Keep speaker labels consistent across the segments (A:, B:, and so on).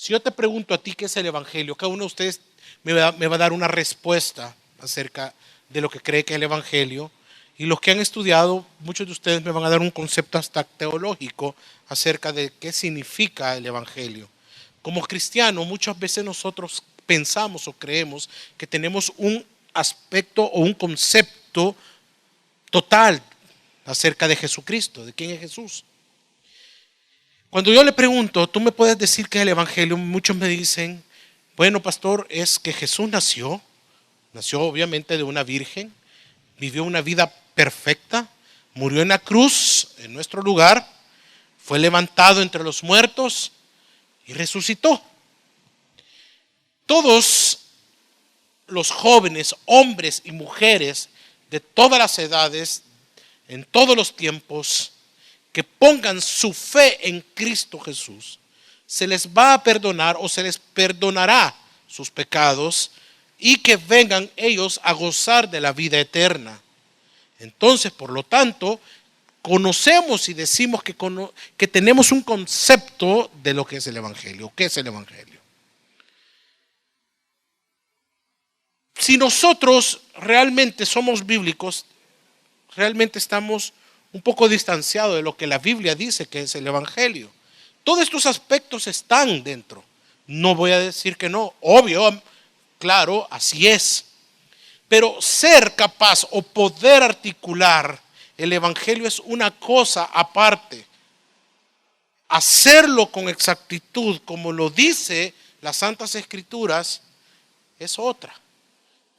A: Si yo te pregunto a ti qué es el Evangelio, cada uno de ustedes me va a dar una respuesta acerca de lo que cree que es el Evangelio. Y los que han estudiado, muchos de ustedes me van a dar un concepto hasta teológico acerca de qué significa el Evangelio. Como cristianos, muchas veces nosotros pensamos o creemos que tenemos un aspecto o un concepto total acerca de Jesucristo, de quién es Jesús. Cuando yo le pregunto, ¿tú me puedes decir qué es el Evangelio? Muchos me dicen, bueno, pastor, es que Jesús nació obviamente de una virgen, vivió una vida perfecta, murió en la cruz en nuestro lugar, fue levantado entre los muertos y resucitó. Todos los jóvenes, hombres y mujeres de todas las edades, en todos los tiempos, que pongan su fe en Cristo Jesús, se les va a perdonar o se les perdonará sus pecados y que vengan ellos a gozar de la vida eterna. Entonces, por lo tanto, conocemos y decimos que tenemos un concepto de lo que es el Evangelio. ¿Qué es el Evangelio? Si nosotros realmente somos bíblicos, realmente estamos un poco distanciados de lo que la Biblia dice que es el Evangelio. Todos estos aspectos están dentro. No voy a decir que no, obvio, claro, así es. Pero ser capaz o poder articular el Evangelio es una cosa aparte. Hacerlo con exactitud, como lo dice las Santas Escrituras, es otra.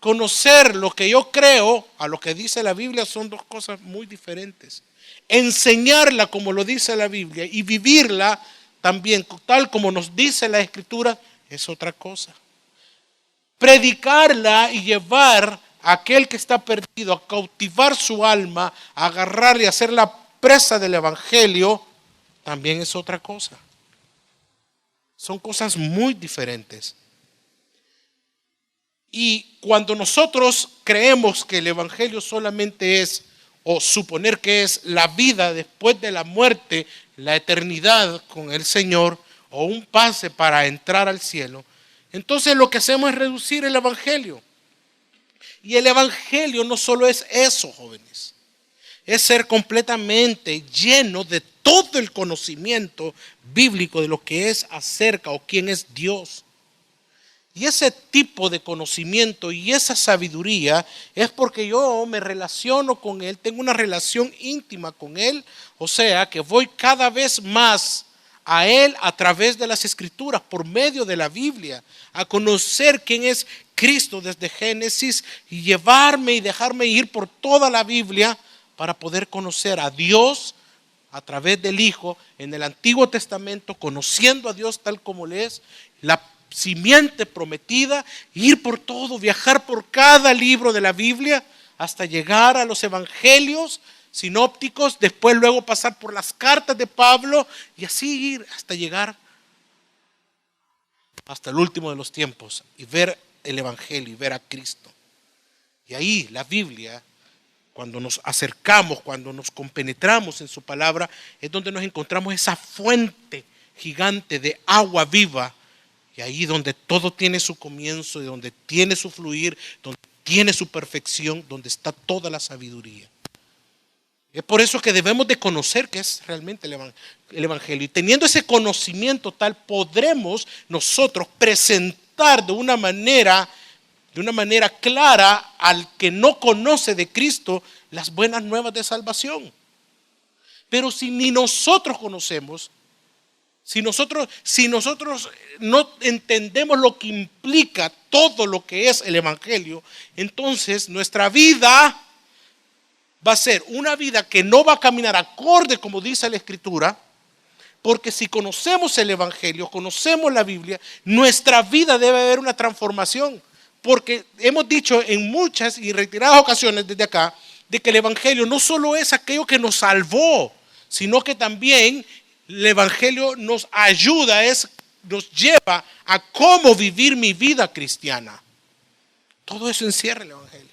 A: Conocer lo que yo creo a lo que dice la Biblia son dos cosas muy diferentes. Enseñarla como lo dice la Biblia y vivirla también tal como nos dice la Escritura es otra cosa. Predicarla y llevar a aquel que está perdido, a cautivar su alma, a agarrarle y hacerla presa del Evangelio, también es otra cosa. Son cosas muy diferentes. Y cuando nosotros creemos que el Evangelio solamente es, o suponer que es la vida después de la muerte, la eternidad con el Señor, o un pase para entrar al cielo, entonces lo que hacemos es reducir el Evangelio. Y el Evangelio no solo es eso, jóvenes, es ser completamente lleno de todo el conocimiento bíblico de lo que es acerca o quién es Dios. Y ese tipo de conocimiento y esa sabiduría es porque yo me relaciono con Él, tengo una relación íntima con Él, o sea que voy cada vez más a Él a través de las Escrituras, por medio de la Biblia, a conocer quién es Cristo desde Génesis y llevarme y dejarme ir por toda la Biblia para poder conocer a Dios a través del Hijo en el Antiguo Testamento, conociendo a Dios tal como Él es, la simiente prometida, ir por todo, viajar por cada libro de la Biblia hasta llegar a los evangelios sinópticos, después luego pasar por las cartas de Pablo y así ir hasta llegar hasta el último de los tiempos y ver el evangelio y ver a Cristo. Y ahí la Biblia, cuando nos acercamos, cuando nos compenetramos en su palabra, es donde nos encontramos esa fuente gigante de agua viva. Y ahí donde todo tiene su comienzo, y donde tiene su fluir, donde tiene su perfección, donde está toda la sabiduría. Es por eso que debemos de conocer qué es realmente el Evangelio. Y teniendo ese conocimiento tal, podremos nosotros presentar de una manera clara al que no conoce de Cristo las buenas nuevas de salvación. Pero si ni nosotros conocemos, si nosotros no entendemos lo que implica todo lo que es el Evangelio, entonces nuestra vida va a ser una vida que no va a caminar acorde como dice la Escritura, porque si conocemos el Evangelio, conocemos la Biblia, nuestra vida debe haber una transformación, porque hemos dicho en muchas y reiteradas ocasiones desde acá, de que el Evangelio no solo es aquello que nos salvó, sino que también el Evangelio nos ayuda, nos lleva a cómo vivir mi vida cristiana. Todo eso encierra el Evangelio.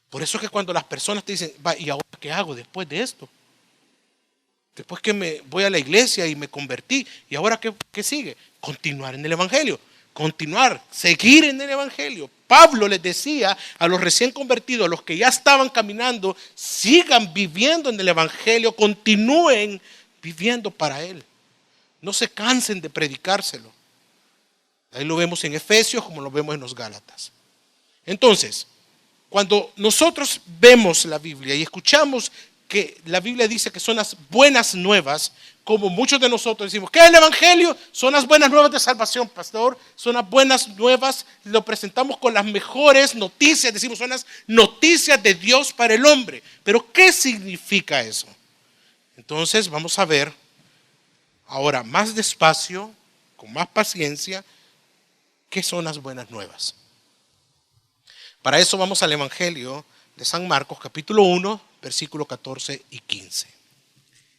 A: Por eso es que cuando las personas te dicen, ¿y ahora qué hago después de esto? Después que me voy a la iglesia y me convertí, ¿y ahora qué sigue? Continuar en el Evangelio, continuar, seguir en el Evangelio. Pablo les decía a los recién convertidos, a los que ya estaban caminando, sigan viviendo en el Evangelio, continúen viviendo para Él. No se cansen de predicárselo. Ahí lo vemos en Efesios como lo vemos en los Gálatas. Entonces, cuando nosotros vemos la Biblia y escuchamos que la Biblia dice que son las buenas nuevas, como muchos de nosotros decimos, ¿qué es el Evangelio? Son las buenas nuevas de salvación, pastor. Son las buenas nuevas, lo presentamos con las mejores noticias, decimos, son las noticias de Dios para el hombre. Pero ¿qué significa eso? Entonces vamos a ver ahora más despacio, con más paciencia, qué son las buenas nuevas. Para eso vamos al Evangelio de San Marcos, capítulo 1, versículos 14 y 15.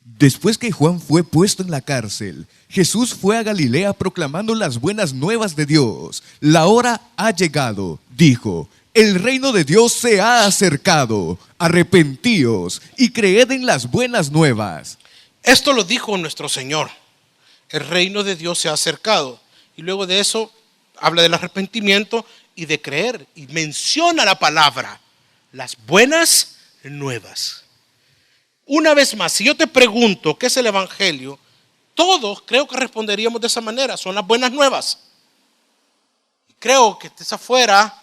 B: Después que Juan fue puesto en la cárcel, Jesús fue a Galilea proclamando las buenas nuevas de Dios. La hora ha llegado, dijo, el reino de Dios se ha acercado. Arrepentíos y creed en las buenas nuevas.
A: Esto lo dijo nuestro Señor. El reino de Dios se ha acercado. Y luego de eso habla del arrepentimiento y de creer. Y menciona la palabra, las buenas nuevas. Una vez más, si yo te pregunto qué es el Evangelio, todos creo que responderíamos de esa manera, son las buenas nuevas. Creo que esa fuera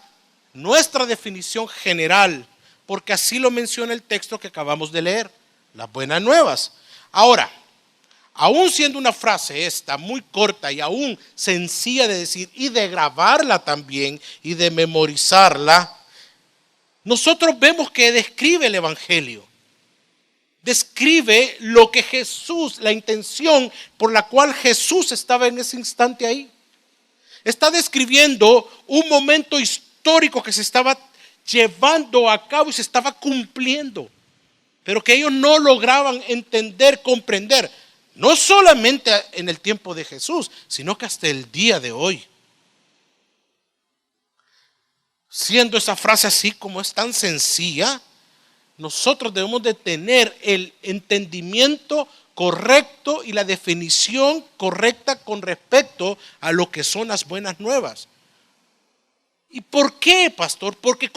A: nuestra definición general, porque así lo menciona el texto que acabamos de leer, las buenas nuevas. Ahora, aún siendo una frase esta muy corta y aún sencilla de decir y de grabarla también y de memorizarla, nosotros vemos que describe el Evangelio. Describe lo que Jesús, la intención por la cual Jesús estaba en ese instante ahí. Está describiendo un momento histórico que se estaba llevando a cabo y se estaba cumpliendo, pero que ellos no lograban entender, comprender, no solamente en el tiempo de Jesús, sino que hasta el día de hoy. Siendo esa frase así como es tan sencilla, nosotros debemos de tener el entendimiento correcto y la definición correcta con respecto a lo que son las buenas nuevas. ¿Y por qué, pastor? Porque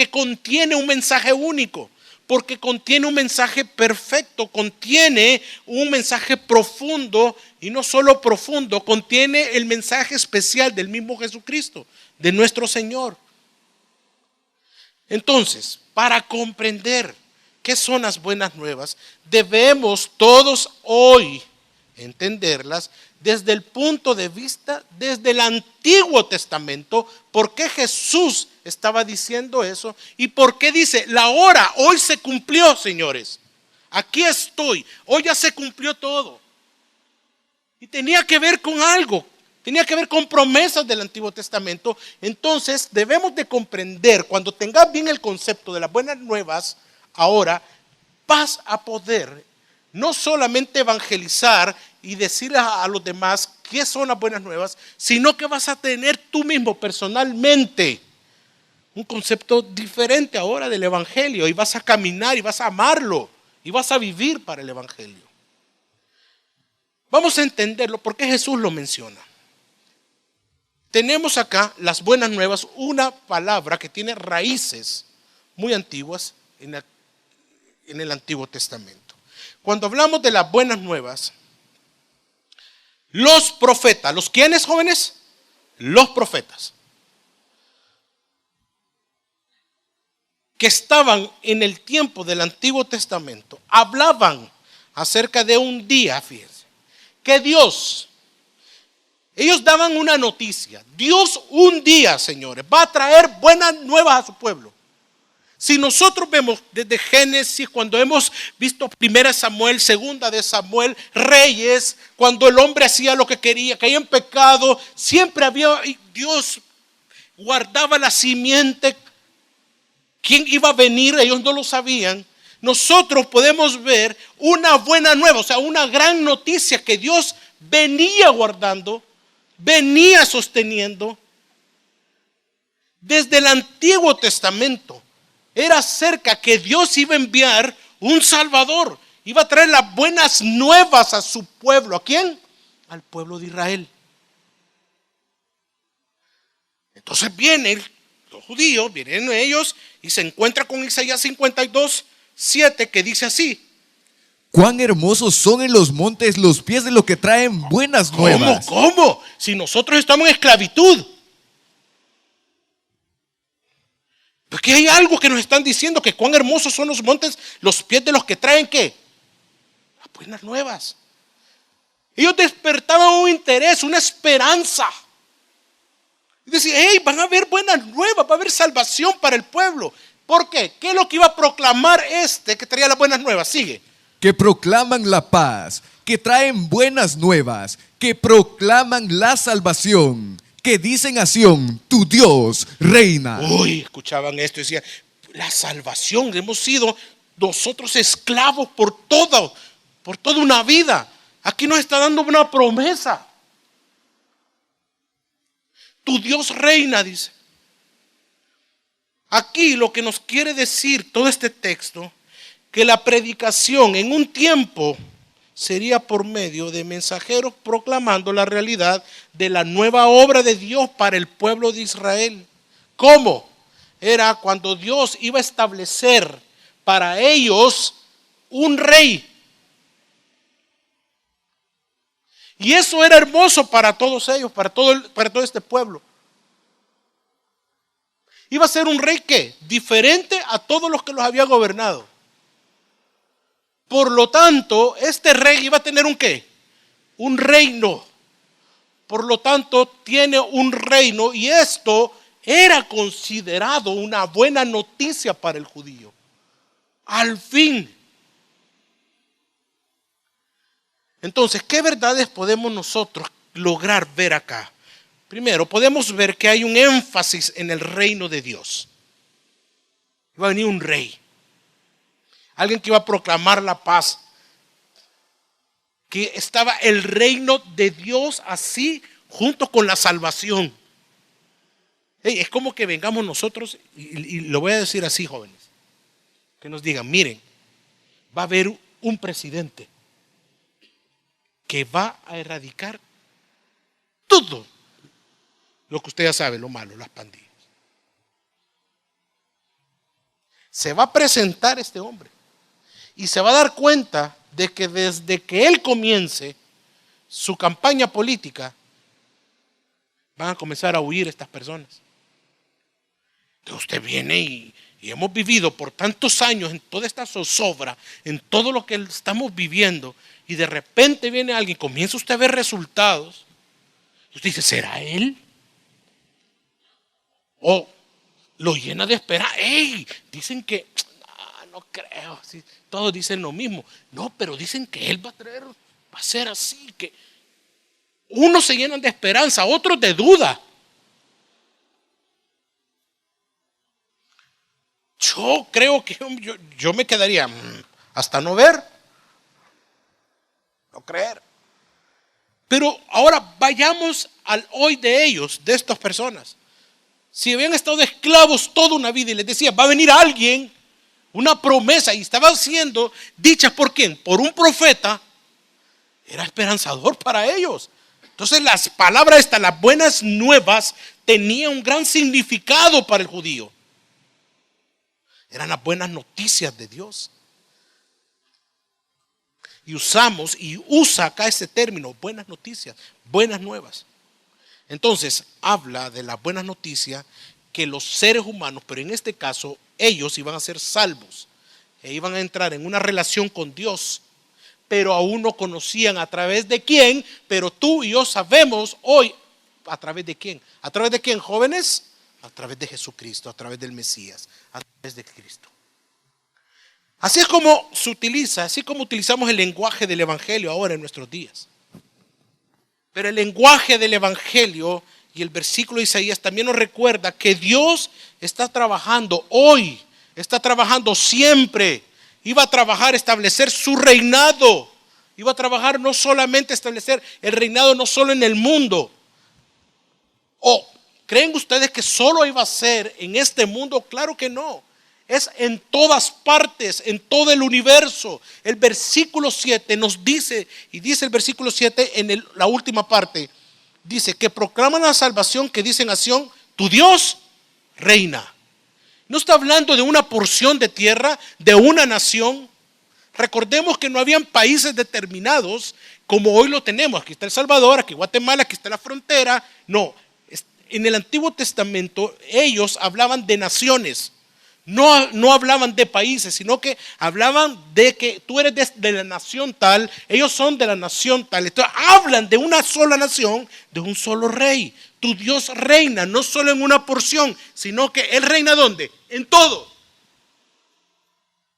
A: contiene un mensaje único, porque contiene un mensaje perfecto, contiene un mensaje profundo y no solo profundo, contiene el mensaje especial del mismo Jesucristo, de nuestro Señor. Entonces, para comprender qué son las buenas nuevas, debemos todos hoy entenderlas desde el punto de vista, desde el Antiguo Testamento, por qué Jesús estaba diciendo eso y por qué dice, la hora hoy se cumplió, señores. Aquí estoy, hoy ya se cumplió todo. Y tenía que ver con algo. Tenía que ver con promesas del Antiguo Testamento. Entonces debemos de comprender, cuando tengas bien el concepto de las buenas nuevas, ahora vas a poder no solamente evangelizar y decirle a los demás qué son las buenas nuevas, sino que vas a tener tú mismo personalmente un concepto diferente ahora del Evangelio y vas a caminar y vas a amarlo y vas a vivir para el Evangelio. Vamos a entenderlo porque Jesús lo menciona. Tenemos acá las buenas nuevas, una palabra que tiene raíces muy antiguas en el Antiguo Testamento. Cuando hablamos de las buenas nuevas, los profetas, ¿los quiénes, jóvenes? Los profetas que estaban en el tiempo del Antiguo Testamento hablaban acerca de un día, fíjense, que ellos daban una noticia. Dios un día, señores, va a traer buenas nuevas a su pueblo. Si nosotros vemos desde Génesis, cuando hemos visto 1 Samuel, 2 de Samuel, Reyes, cuando el hombre hacía lo que quería, caía en pecado, siempre había, Dios guardaba la simiente. ¿Quién iba a venir? Ellos no lo sabían. Nosotros podemos ver una buena nueva, o sea, una gran noticia que Dios venía guardando, venía sosteniendo desde el Antiguo Testamento. Era cerca que Dios iba a enviar un Salvador Iba a traer las buenas nuevas a su pueblo. ¿A quién? Al pueblo de Israel. Entonces vienen los judíos, vienen ellos y se encuentran con Isaías 52:7 que dice así.
B: Cuán hermosos son en los montes los pies de los que traen buenas nuevas.
A: ¿Cómo? Si nosotros estamos en esclavitud. Porque hay algo que nos están diciendo, que cuán hermosos son los montes, los pies de los que traen ¿qué? Las buenas nuevas. Ellos despertaban un interés, una esperanza. Y decían, hey, van a haber buenas nuevas, va a haber salvación para el pueblo. ¿Por qué? ¿Qué es lo que iba a proclamar que traía las buenas nuevas? Sigue.
B: Que proclaman la paz, que traen buenas nuevas, que proclaman la salvación, que dicen a Sión, tu Dios reina.
A: Uy, escuchaban esto y decían, la salvación, hemos sido nosotros esclavos por toda una vida. Aquí nos está dando una promesa. Tu Dios reina, dice. Aquí lo que nos quiere decir todo este texto, que la predicación en un tiempo sería por medio de mensajeros proclamando la realidad de la nueva obra de Dios para el pueblo de Israel. ¿Cómo? Era cuando Dios iba a establecer para ellos un rey. Y eso era hermoso para todos ellos, para todo este pueblo. Iba a ser un rey ¿qué? Diferente a todos los que los había gobernado. Por lo tanto, este rey iba a tener un ¿qué? Un reino. Por lo tanto, tiene un reino y esto era considerado una buena noticia para el judío. Al fin. Entonces, ¿qué verdades podemos nosotros lograr ver acá? Primero, podemos ver que hay un énfasis en el reino de Dios. Va a venir un rey. Alguien que iba a proclamar la paz. Que estaba el reino de Dios así junto con la salvación. Hey, es como que vengamos nosotros, y lo voy a decir así, jóvenes. Que nos digan, miren, va a haber un presidente que va a erradicar todo lo que usted ya sabe, lo malo, las pandillas. Se va a presentar este hombre y se va a dar cuenta de que desde que él comience su campaña política, van a comenzar a huir estas personas. Entonces usted viene y hemos vivido por tantos años en toda esta zozobra, en todo lo que estamos viviendo, y de repente viene alguien, comienza usted a ver resultados, y usted dice, ¿será él? O lo llena de esperanza. ¡Ey! Dicen que, no creo, sí, todos dicen lo mismo. No, pero dicen que él va a ser así, que unos se llenan de esperanza, otros de duda. Yo creo que yo me quedaría hasta no ver, no creer. Pero ahora vayamos al hoy de ellos, de estas personas. Si habían estado esclavos toda una vida y les decía, va a venir alguien, una promesa, y estaba siendo dicha por quién, por un profeta, era esperanzador para ellos. Entonces las palabras estas, las buenas nuevas, tenían un gran significado para el judío. Eran las buenas noticias de Dios. Y usa acá ese término, buenas noticias, buenas nuevas. Entonces habla de las buenas noticias que los seres humanos, pero en este caso ellos iban a ser salvos, e iban a entrar en una relación con Dios, pero aún no conocían a través de quién. Pero tú y yo sabemos hoy a través de quién. ¿A través de quién, jóvenes? A través de Jesucristo, a través del Mesías, a través de Cristo. Así es como se utiliza, así como utilizamos el lenguaje del Evangelio ahora en nuestros días. Pero el lenguaje del Evangelio y el versículo de Isaías también nos recuerda que Dios está trabajando hoy, está trabajando siempre. Iba a trabajar, establecer su reinado. Iba a trabajar no solamente establecer el reinado no solo en el mundo. ¿O creen ustedes que solo iba a ser en este mundo? Claro que no. es en todas partes, en todo el universo. El versículo 7 nos dice, y dice el versículo 7 en la última parte, dice que proclaman la salvación, que dicen a Sión, tu Dios reina. No está hablando de una porción de tierra, de una nación. Recordemos que no habían países determinados como hoy lo tenemos. Aquí está El Salvador, aquí Guatemala, aquí está la frontera. No, en el Antiguo Testamento ellos hablaban de naciones. No hablaban de países, sino que hablaban de que tú eres de la nación tal, ellos son de la nación tal. Entonces hablan de una sola nación, de un solo rey. Tu Dios reina no solo en una porción, sino que Él reina ¿dónde? En todo.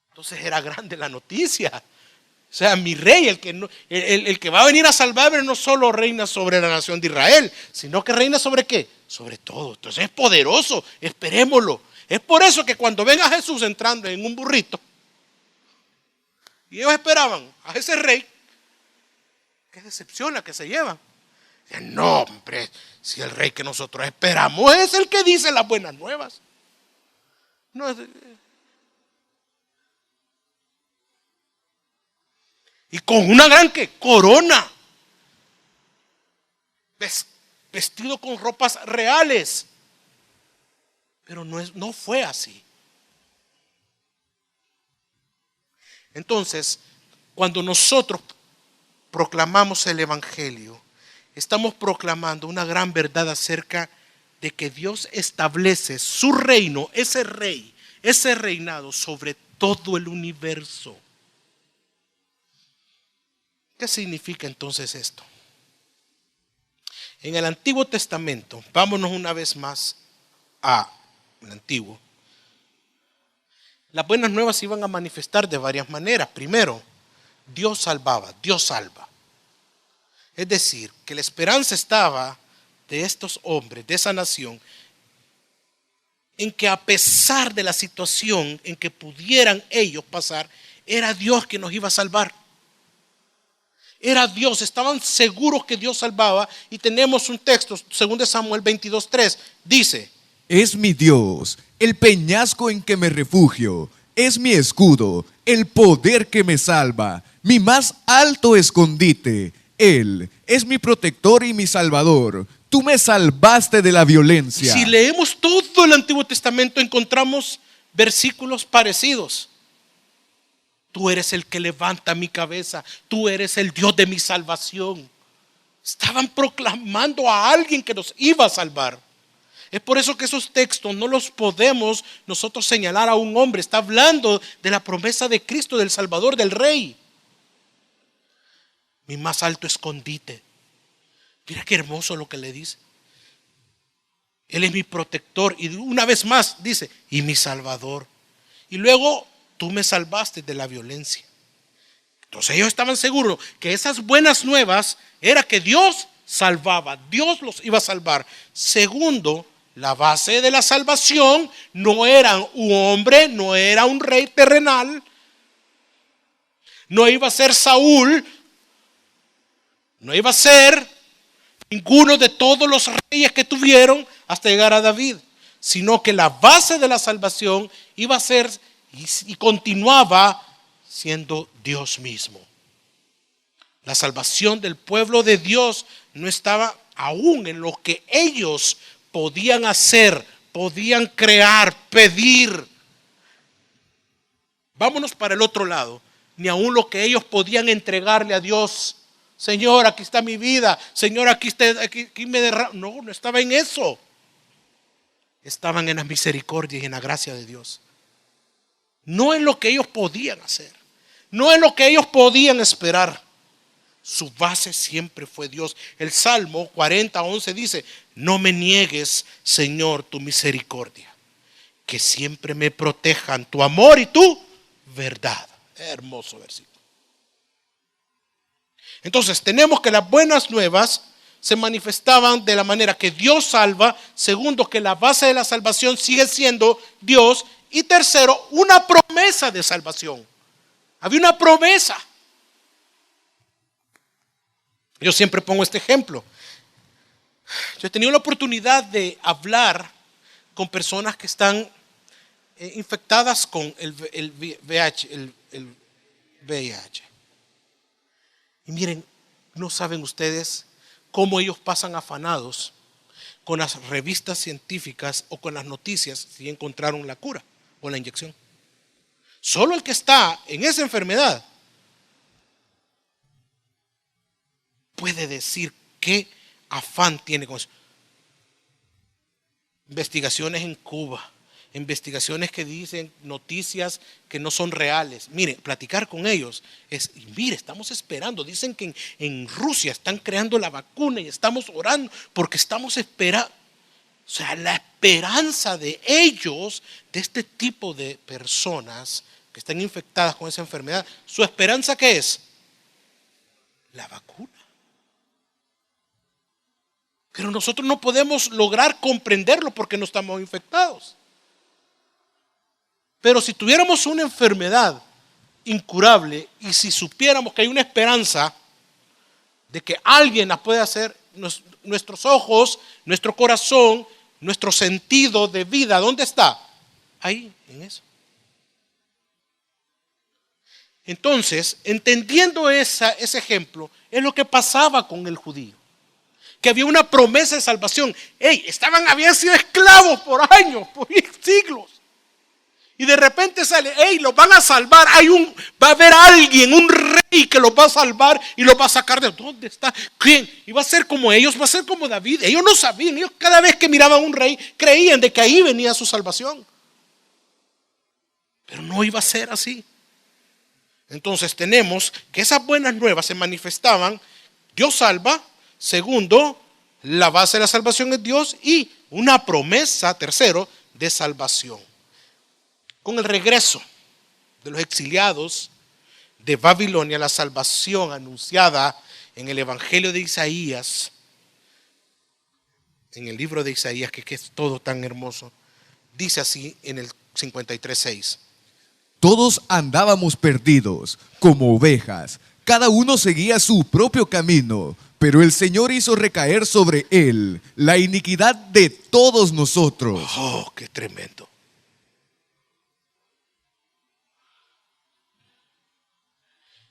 A: Entonces era grande la noticia. O sea, mi rey, el que va a venir a salvarme, no solo reina sobre la nación de Israel, sino que reina sobre ¿qué? Sobre todo. Entonces es poderoso, esperémoslo. Es por eso que cuando ven a Jesús entrando en un burrito, y ellos esperaban a ese rey, qué decepción la que se llevan. Dicen, no, hombre, si el rey que nosotros esperamos es el que dice las buenas nuevas. No es. Y con una gran corona, vestido con ropas reales. Pero no fue así. Entonces, cuando nosotros proclamamos el Evangelio, estamos proclamando una gran verdad acerca de que Dios establece su reino, ese rey, ese reinado sobre todo el universo. ¿Qué significa entonces esto? En el Antiguo Testamento, vámonos una vez más a el Antiguo. Las buenas nuevas se iban a manifestar de varias maneras. Primero, Dios salvaba, Dios salva. Es decir, que la esperanza estaba de estos hombres, de esa nación, en que a pesar de la situación en que pudieran ellos pasar, era Dios que nos iba a salvar. Era Dios, estaban seguros que Dios salvaba. Y tenemos un texto, 2 Samuel 22:3, dice:
B: Es mi Dios, el peñasco en que me refugio, es mi escudo, el poder que me salva, mi más alto escondite. Él es mi protector y mi salvador. Tú me salvaste de la violencia.
A: Si leemos todo el Antiguo Testamento, encontramos versículos parecidos. Tú eres el que levanta mi cabeza, tú eres el Dios de mi salvación. Estaban proclamando a alguien que nos iba a salvar. Es por eso que esos textos no los podemos nosotros señalar a un hombre. Está hablando de la promesa de Cristo, del Salvador, del Rey. Mi más alto escondite. Mira qué hermoso lo que le dice. Él es mi protector. Y una vez más dice, y mi Salvador. Y luego, tú me salvaste de la violencia. Entonces ellos estaban seguros que esas buenas nuevas era que Dios salvaba. Dios los iba a salvar. Segundo, la base de la salvación no era un hombre, no era un rey terrenal, no iba a ser Saúl, no iba a ser ninguno de todos los reyes que tuvieron hasta llegar a David, sino que la base de la salvación iba a ser y continuaba siendo Dios mismo. La salvación del pueblo de Dios no estaba aún en lo que ellos podían hacer, podían crear, pedir. Vámonos para el otro lado. Ni aún lo que ellos podían entregarle a Dios. Señor, aquí está mi vida. Señor, aquí me derramo. No estaba en eso. Estaban en la misericordia y en la gracia de Dios. No en lo que ellos podían hacer. No en lo que ellos podían esperar. Su base siempre fue Dios. El Salmo 40:11 dice: no me niegues, Señor, tu misericordia, que siempre me protejan tu amor y tu verdad. Hermoso versículo. Entonces tenemos que las buenas nuevas se manifestaban de la manera que Dios salva. Segundo, que la base de la salvación sigue siendo Dios. Y tercero, una promesa de salvación. Había una promesa. Yo siempre pongo este ejemplo. Yo he tenido la oportunidad de hablar con personas que están infectadas con el VIH. Y miren, no saben ustedes cómo ellos pasan afanados con las revistas científicas o con las noticias si encontraron la cura o la inyección. Solo el que está en esa enfermedad puede decir qué afán tiene con eso. Investigaciones en Cuba, investigaciones que dicen noticias que no son reales. Mire, platicar con ellos es, mire, estamos esperando. Dicen que en Rusia están creando la vacuna y estamos orando porque estamos esperando. O sea, la esperanza de ellos, de este tipo de personas que están infectadas con esa enfermedad, ¿su esperanza qué es? La vacuna. Pero nosotros no podemos lograr comprenderlo porque no estamos infectados. Pero si tuviéramos una enfermedad incurable y si supiéramos que hay una esperanza de que alguien la puede hacer, nuestros ojos, nuestro corazón, nuestro sentido de vida, ¿dónde está? Ahí, en eso. Entonces, entendiendo ese ejemplo, es lo que pasaba con el judío. Que había una promesa de salvación. Habían sido esclavos por años, por siglos. Y de repente sale, los van a salvar. Va a haber alguien, un rey que los va a salvar y los va a sacar de ¿dónde está? ¿Quién? Y va a ser como ellos, va a ser como David. Ellos no sabían, ellos cada vez que miraban a un rey creían de que ahí venía su salvación. Pero no iba a ser así. Entonces tenemos que esas buenas nuevas se manifestaban. Dios salva. Segundo, la base de la salvación es Dios. Y una promesa, tercero, de salvación. Con el regreso de los exiliados de Babilonia, la salvación anunciada en el Evangelio de Isaías, en el libro de Isaías, que es todo tan hermoso, dice así en el 53:6.
B: Todos andábamos perdidos, como ovejas. Cada uno seguía su propio camino, pero el Señor hizo recaer sobre él la iniquidad de todos nosotros.
A: ¡Oh, qué tremendo!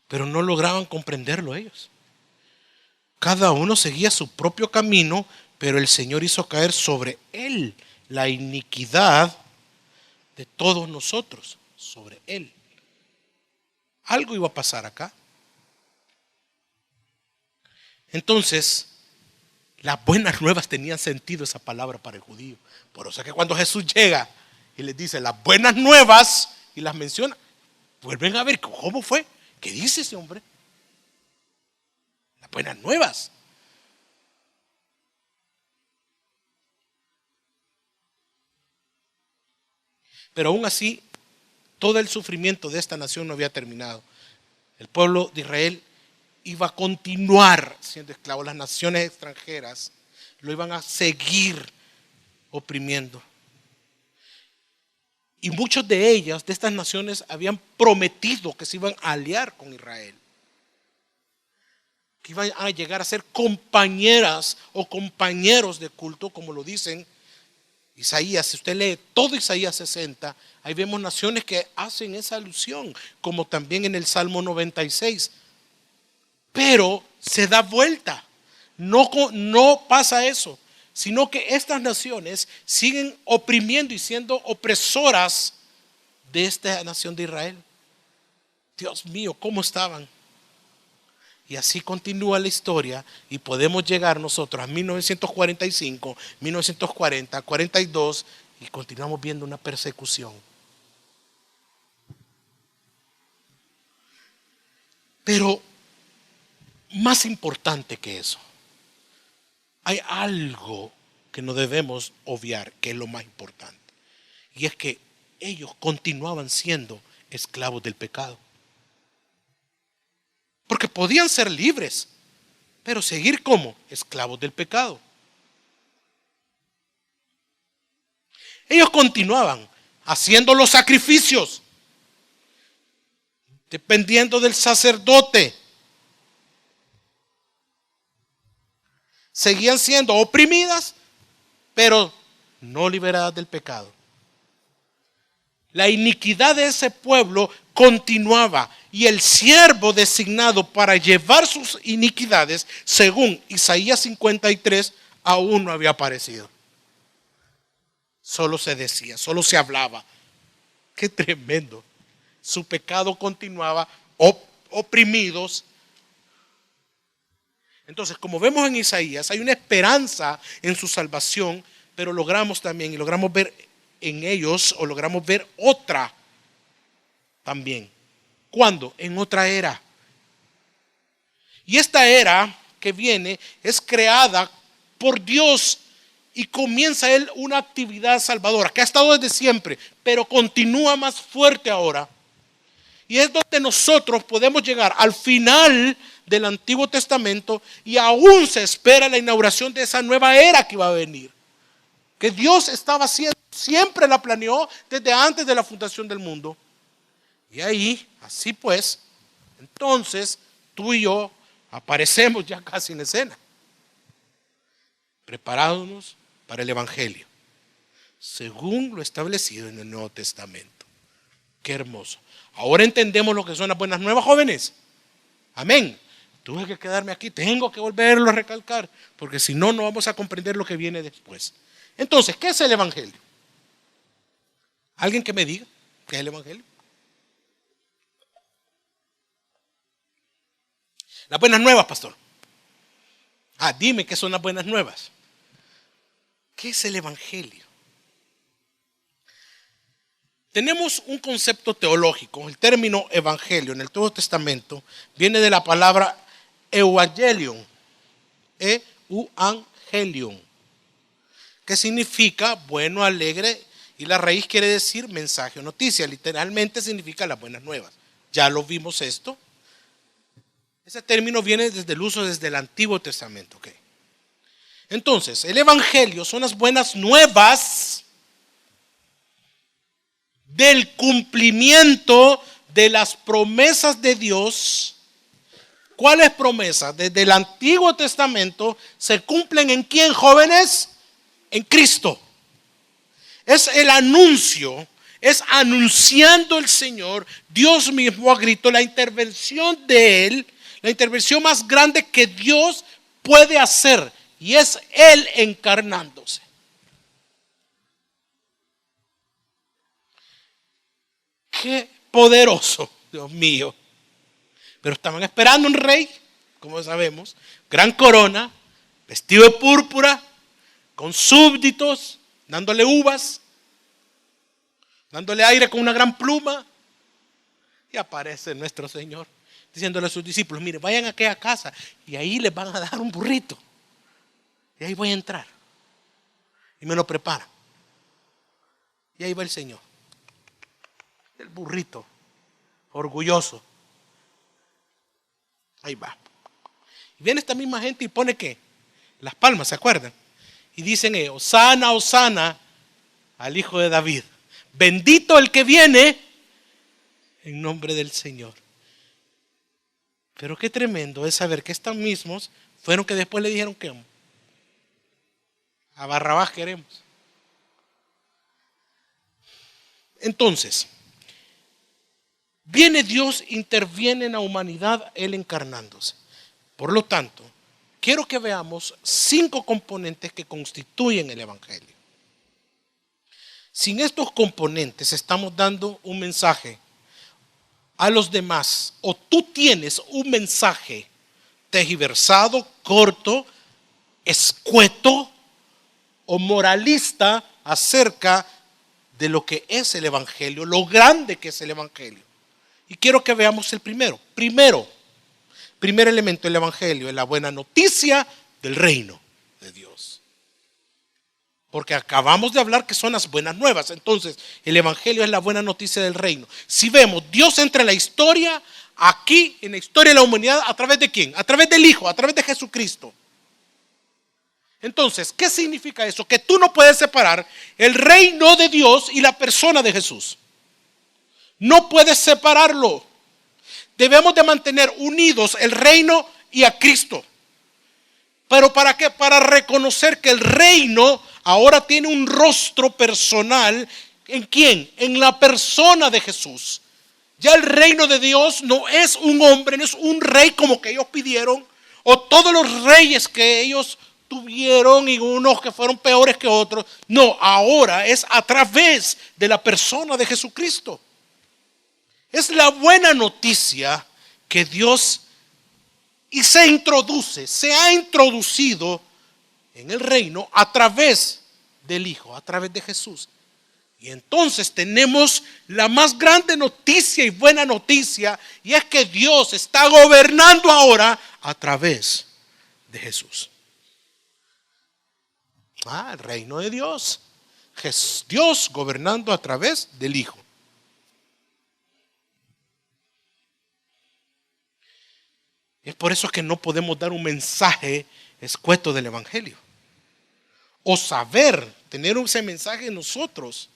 A: Pero no lograban comprenderlo ellos. Cada uno seguía su propio camino, pero el Señor hizo caer sobre él la iniquidad de todos nosotros, sobre él. Algo iba a pasar acá. Entonces, las buenas nuevas tenían sentido esa palabra para el judío. Por eso es que cuando Jesús llega y les dice las buenas nuevas y las menciona, vuelven a ver cómo fue. ¿Qué dice ese hombre? Las buenas nuevas. Pero aún así, todo el sufrimiento de esta nación no había terminado. El pueblo de Israel iba a continuar siendo esclavo. Las naciones extranjeras lo iban a seguir oprimiendo. Y muchos de ellas, de estas naciones, habían prometido que se iban a aliar con Israel. Que iban a llegar a ser compañeras o compañeros de culto, como lo dicen Isaías. Si usted lee todo Isaías 60, ahí vemos naciones que hacen esa alusión, como también en el Salmo 96. Pero se da vuelta. No pasa eso, sino que estas naciones siguen oprimiendo y siendo opresoras de esta nación de Israel. Dios mío, ¿cómo estaban? Y así continúa la historia y podemos llegar nosotros a 1945, 1940, 42 y continuamos viendo una persecución. Pero más importante que eso, hay algo que no debemos obviar, que es lo más importante. Y es que ellos continuaban siendo esclavos del pecado. Porque podían ser libres, pero seguir como esclavos del pecado. Ellos continuaban haciendo los sacrificios, dependiendo del sacerdote. Seguían siendo oprimidas, pero no liberadas del pecado. La iniquidad de ese pueblo continuaba y el siervo designado para llevar sus iniquidades, según Isaías 53, aún no había aparecido. Solo se decía, solo se hablaba. Qué tremendo. Su pecado continuaba, oprimidos. Entonces, como vemos en Isaías, hay una esperanza en su salvación, pero logramos también, y logramos ver en ellos, o logramos ver otra también. ¿Cuándo? En otra era. Y esta era que viene es creada por Dios y comienza Él una actividad salvadora que ha estado desde siempre, pero continúa más fuerte ahora. Y es donde nosotros podemos llegar al final del Antiguo Testamento y aún se espera la inauguración de esa nueva era que va a venir. Que Dios estaba haciendo, siempre la planeó desde antes de la fundación del mundo. Y ahí, así pues, entonces tú y yo aparecemos ya casi en escena, preparándonos para el Evangelio, según lo establecido en el Nuevo Testamento. Qué hermoso. Ahora entendemos lo que son las buenas nuevas, jóvenes. Amén. Tuve que quedarme aquí, tengo que volverlo a recalcar, porque si no, no vamos a comprender lo que viene después. Entonces, ¿qué es el Evangelio? ¿Alguien que me diga qué es el Evangelio? Las buenas nuevas, pastor. Dime qué son las buenas nuevas. ¿Qué es el Evangelio? Tenemos un concepto teológico. El término evangelio en el Nuevo Testamento viene de la palabra euangelion, euangelion, que significa bueno, alegre, y la raíz quiere decir mensaje o noticia. Literalmente significa las buenas nuevas. Ya lo vimos esto. Ese término viene desde el uso desde el Antiguo Testamento. Okay. Entonces, el evangelio son las buenas nuevas del cumplimiento de las promesas de Dios. ¿Cuáles promesas? Desde el Antiguo Testamento se cumplen ¿en quién, jóvenes? En Cristo. Es el anuncio, es anunciando el Señor, Dios mismo a grito, la intervención de Él, la intervención más grande que Dios puede hacer, y es Él encarnándose. Qué poderoso, Dios mío. Pero estaban esperando un rey, como sabemos, gran corona, vestido de púrpura, con súbditos, dándole uvas, dándole aire con una gran pluma. Y aparece nuestro Señor diciéndole a sus discípulos: mire, vayan a aquella casa y ahí les van a dar un burrito. Y ahí voy a entrar. Y me lo preparan. Y ahí va el Señor. El burrito, orgulloso. Ahí va. Y viene esta misma gente y pone ¿qué? Las palmas, ¿se acuerdan? Y dicen Hosana, Hosana al Hijo de David. Bendito el que viene en nombre del Señor. Pero qué tremendo es saber que estos mismos fueron que después le dijeron que a Barrabás queremos. Entonces, viene Dios, interviene en la humanidad, Él encarnándose. Por lo tanto, quiero que veamos 5 componentes que constituyen el Evangelio. Sin estos componentes estamos dando un mensaje a los demás, o tú tienes un mensaje tergiversado, corto, escueto o moralista acerca de lo que es el Evangelio, lo grande que es el Evangelio. Y quiero que veamos el primero. Primer elemento del Evangelio es la buena noticia del reino de Dios. Porque acabamos de hablar que son las buenas nuevas. Entonces, el Evangelio es la buena noticia del reino. Si vemos, Dios entra en la historia, aquí, en la historia de la humanidad, ¿a través de quién? A través del Hijo, a través de Jesucristo. Entonces, ¿qué significa eso? Que tú no puedes separar el reino de Dios y la persona de Jesús. No puedes separarlo. Debemos de mantener unidos el reino y a Cristo. ¿Pero para qué? Para reconocer que el reino ahora tiene un rostro personal. ¿En quién? En la persona de Jesús. Ya el reino de Dios no es un hombre, no es un rey como que ellos pidieron, o todos los reyes que ellos tuvieron y unos que fueron peores que otros. No, ahora es a través de la persona de Jesucristo. Es la buena noticia que Dios se ha introducido en el reino a través del Hijo, a través de Jesús. Y entonces tenemos la más grande noticia y buena noticia, y es que Dios está gobernando ahora a través de Jesús. El reino de Dios. Dios gobernando a través del Hijo. Es por eso que no podemos dar un mensaje escueto del Evangelio. O saber, tener ese mensaje en nosotros,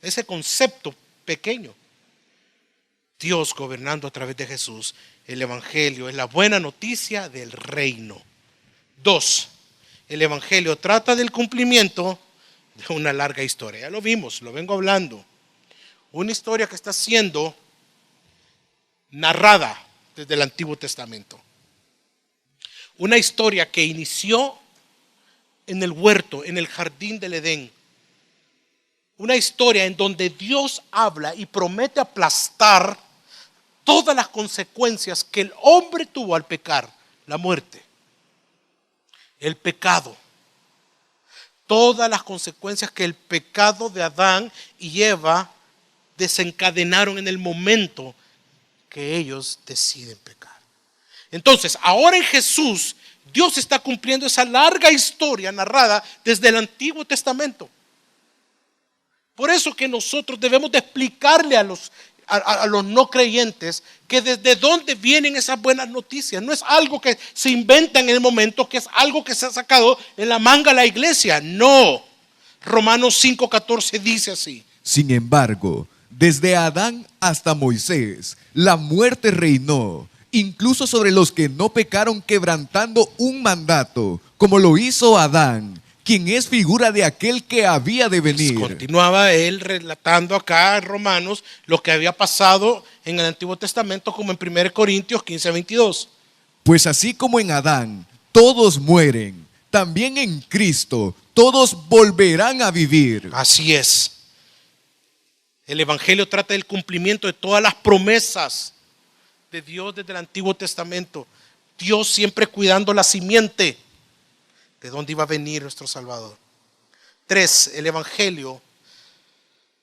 A: ese concepto pequeño. Dios gobernando a través de Jesús. El Evangelio es la buena noticia del reino. 2. El Evangelio trata del cumplimiento de una larga historia. Ya lo vimos, lo vengo hablando. Una historia que está siendo narrada desde el Antiguo Testamento. Una historia que inició en el huerto, en el jardín del Edén. Una historia en donde Dios habla y promete aplastar todas las consecuencias que el hombre tuvo al pecar. La muerte, el pecado, todas las consecuencias que el pecado de Adán y Eva desencadenaron en el momento que ellos deciden pecar. Entonces, ahora en Jesús, Dios está cumpliendo esa larga historia narrada desde el Antiguo Testamento. Por eso que nosotros debemos de explicarle a los no creyentes que desde dónde vienen esas buenas noticias. No es algo que se inventa en el momento, que es algo que se ha sacado en la manga la iglesia. No. Romanos 5:14 dice así.
B: Sin embargo, desde Adán hasta Moisés, la muerte reinó, incluso sobre los que no pecaron, quebrantando un mandato, como lo hizo Adán, quien es figura de aquel que había de venir.
A: Continuaba él relatando acá en Romanos lo que había pasado en el Antiguo Testamento, como en 1 Corintios 15:22.
B: Pues así como en Adán todos mueren, también en Cristo todos volverán a vivir.
A: Así es. El Evangelio trata del cumplimiento de todas las promesas de Dios desde el Antiguo Testamento. Dios siempre cuidando la simiente de dónde iba a venir nuestro Salvador. 3. El Evangelio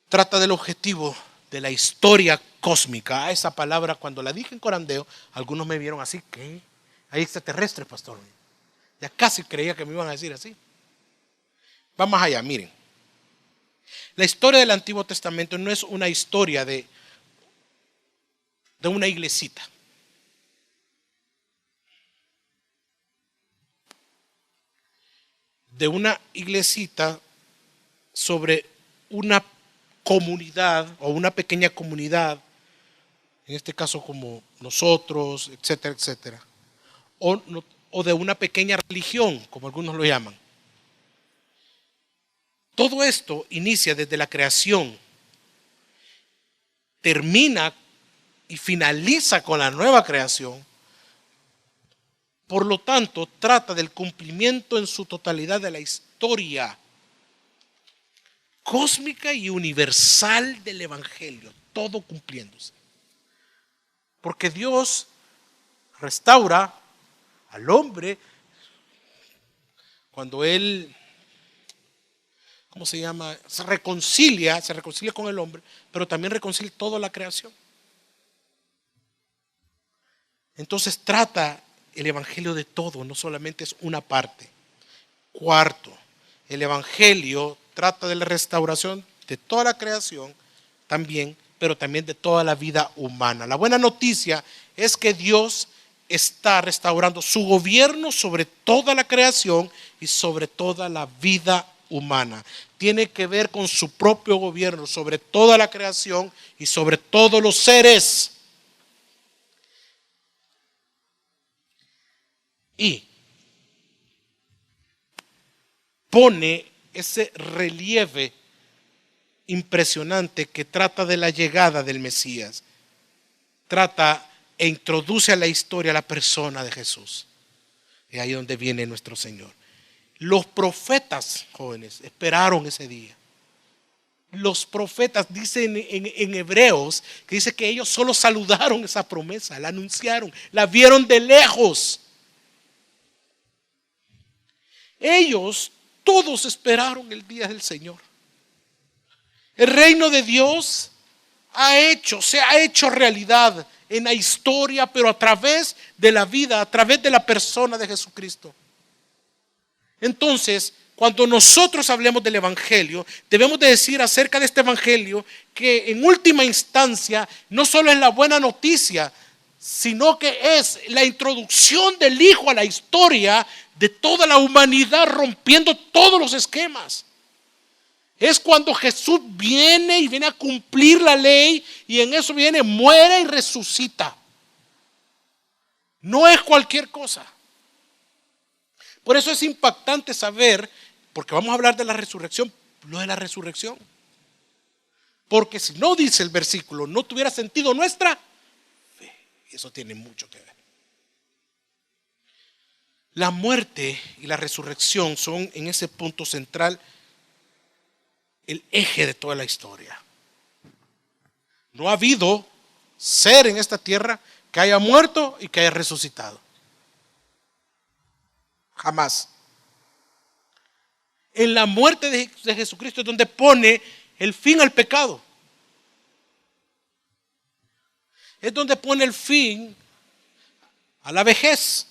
A: trata del objetivo de la historia cósmica. Esa palabra, cuando la dije en corandeo, algunos me vieron así. ¿Qué? Hay extraterrestres, pastor. Ya casi creía que me iban a decir así. Vamos allá, miren. La historia del Antiguo Testamento no es una historia de una iglesita. De una iglesita sobre una comunidad o una pequeña comunidad, en este caso como nosotros, etcétera, etcétera, o de una pequeña religión, como algunos lo llaman. Todo esto inicia desde la creación, termina y finaliza con la nueva creación. Por lo tanto, trata del cumplimiento en su totalidad de la historia cósmica y universal del Evangelio, todo cumpliéndose. Porque Dios restaura al hombre cuando Él, ¿cómo se llama? Se reconcilia con el hombre, pero también reconcilia toda la creación. Entonces trata el Evangelio de todo, no solamente es una parte. 4, el Evangelio trata de la restauración de toda la creación también, pero también de toda la vida humana. La buena noticia es que Dios está restaurando su gobierno sobre toda la creación y sobre toda la vida humana. Tiene que ver con su propio gobierno sobre toda la creación y sobre todos los seres. Y pone ese relieve impresionante que trata de la llegada del Mesías. Trata e introduce a la historia a la persona de Jesús. Y ahí es donde viene nuestro Señor. Los profetas, jóvenes, esperaron ese día. Los profetas dicen en Hebreos que dice que ellos solo saludaron esa promesa, la anunciaron, la vieron de lejos. Ellos todos esperaron el día del Señor. El reino de Dios se ha hecho realidad en la historia, pero a través de la vida, a través de la persona de Jesucristo. Entonces, cuando nosotros hablemos del Evangelio, debemos de decir acerca de este Evangelio que en última instancia no solo es la buena noticia, sino que es la introducción del Hijo a la historia de toda la humanidad, rompiendo todos los esquemas. Es cuando Jesús viene a cumplir la ley, y en eso viene, muere y resucita. No es cualquier cosa. Por eso es impactante saber, porque vamos a hablar de la resurrección, lo de la resurrección. Porque si no dice el versículo, no tuviera sentido nuestra fe. Y eso tiene mucho que ver. La muerte y la resurrección son en ese punto central el eje de toda la historia. No ha habido ser en esta tierra que haya muerto y que haya resucitado. Jamás. En la muerte de Jesucristo es donde pone el fin al pecado. Es donde pone el fin a la vejez.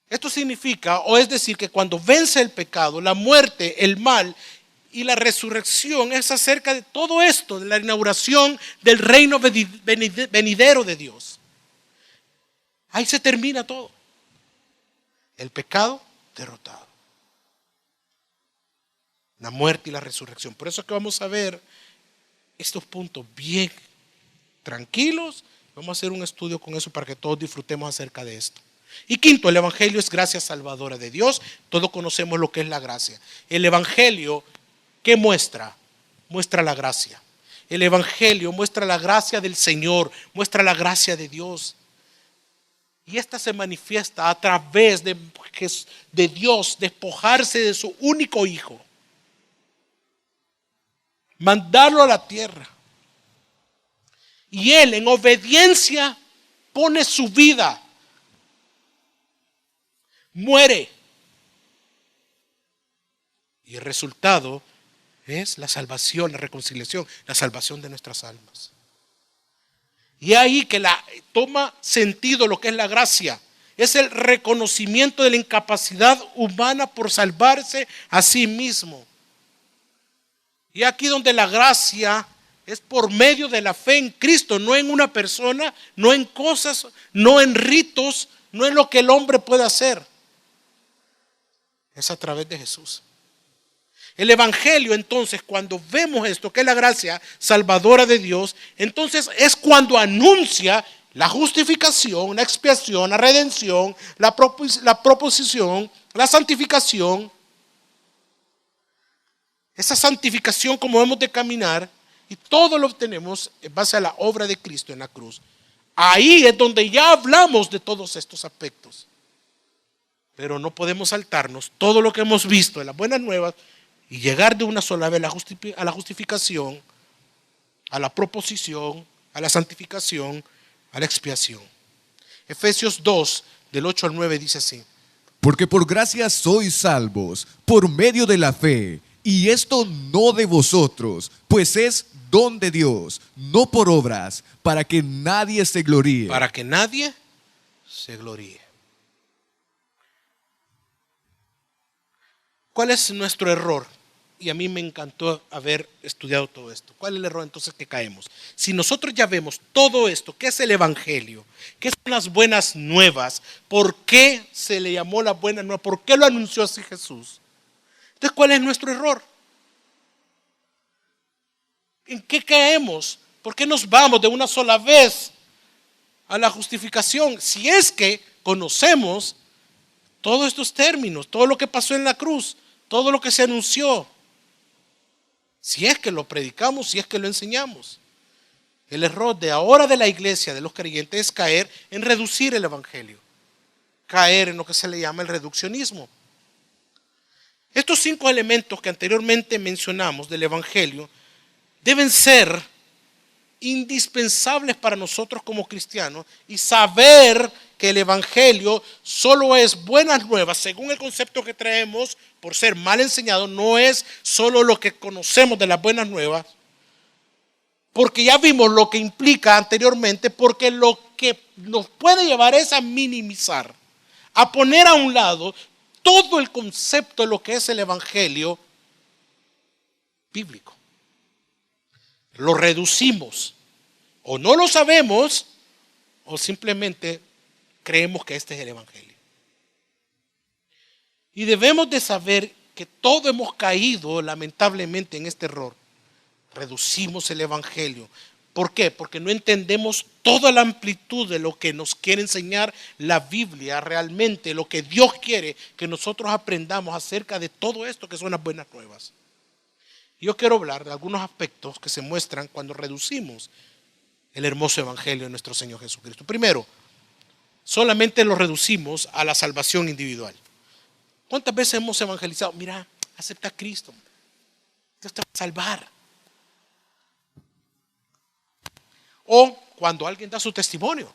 A: Esto significa, o es decir, que cuando vence el pecado, la muerte, el mal y la resurrección, es acerca de todo esto, de la inauguración del reino venidero de Dios. Ahí se termina todo. El pecado derrotado. La muerte y la resurrección. Por eso es que vamos a ver estos puntos bien tranquilos. Vamos a hacer un estudio con eso para que todos disfrutemos acerca de esto. Y quinto, el Evangelio es gracia salvadora de Dios. Todos conocemos lo que es la gracia. El Evangelio, ¿qué muestra? Muestra la gracia. El Evangelio muestra la gracia del Señor, muestra la gracia de Dios. Y esta se manifiesta a través de Dios despojarse de su único hijo, mandarlo a la tierra. Y Él en obediencia pone su vida, muere. Y el resultado es la salvación, la reconciliación, la salvación de nuestras almas. Y ahí que toma sentido lo que es la gracia. Es el reconocimiento de la incapacidad humana por salvarse a sí mismo. Y aquí donde la gracia es por medio de la fe en Cristo, no en una persona, no en cosas, no en ritos, no en lo que el hombre puede hacer. Es a través de Jesús. El Evangelio, entonces, cuando vemos esto, que es la gracia salvadora de Dios, entonces es cuando anuncia la justificación, la expiación, la redención, la proposición, la santificación. Esa santificación, como hemos de caminar, y todo lo obtenemos en base a la obra de Cristo en la cruz. Ahí es donde ya hablamos de todos estos aspectos. Pero no podemos saltarnos todo lo que hemos visto en las buenas nuevas y llegar de una sola vez a la justificación, a la proposición, a la santificación, a la expiación. Efesios 2, del 8 al 9 dice así.
B: Porque por gracia sois salvos, por medio de la fe, y esto no de vosotros, pues es don de Dios, no por obras, para que nadie se gloríe.
A: Para que nadie se gloríe. ¿Cuál es nuestro error? Y a mí me encantó haber estudiado todo esto. ¿Cuál es el error entonces que caemos? Si nosotros ya vemos todo esto, ¿qué es el Evangelio? ¿Qué son las buenas nuevas? ¿Por qué se le llamó la buena nueva? ¿Por qué lo anunció así Jesús? Entonces, ¿cuál es nuestro error? ¿En qué caemos? ¿Por qué nos vamos de una sola vez a la justificación? Si es que conocemos todos estos términos, todo lo que pasó en la cruz, todo lo que se anunció. Si es que lo predicamos, si es que lo enseñamos. El error de ahora de la iglesia, de los creyentes, es caer en reducir el evangelio. Caer en lo que se le llama el reduccionismo. Estos 5 elementos que anteriormente mencionamos del evangelio deben ser indispensables para nosotros como cristianos y saber que el evangelio solo es buenas nuevas según el concepto que traemos por ser mal enseñado. No es solo lo que conocemos de las buenas nuevas, porque ya vimos lo que implica anteriormente, porque lo que nos puede llevar es a minimizar, a poner a un lado todo el concepto de lo que es el evangelio bíblico. Lo reducimos, o no lo sabemos, o simplemente creemos que este es el evangelio. Y debemos de saber que todos hemos caído lamentablemente en este error. Reducimos el evangelio. ¿Por qué? Porque no entendemos toda la amplitud de lo que nos quiere enseñar la Biblia realmente, lo que Dios quiere que nosotros aprendamos acerca de todo esto que son las buenas nuevas. Yo quiero hablar de algunos aspectos que se muestran cuando reducimos el hermoso evangelio de nuestro Señor Jesucristo. Primero, solamente lo reducimos a la salvación individual. ¿Cuántas veces hemos evangelizado? Mira, acepta a Cristo. Dios te va a salvar. O cuando alguien da su testimonio.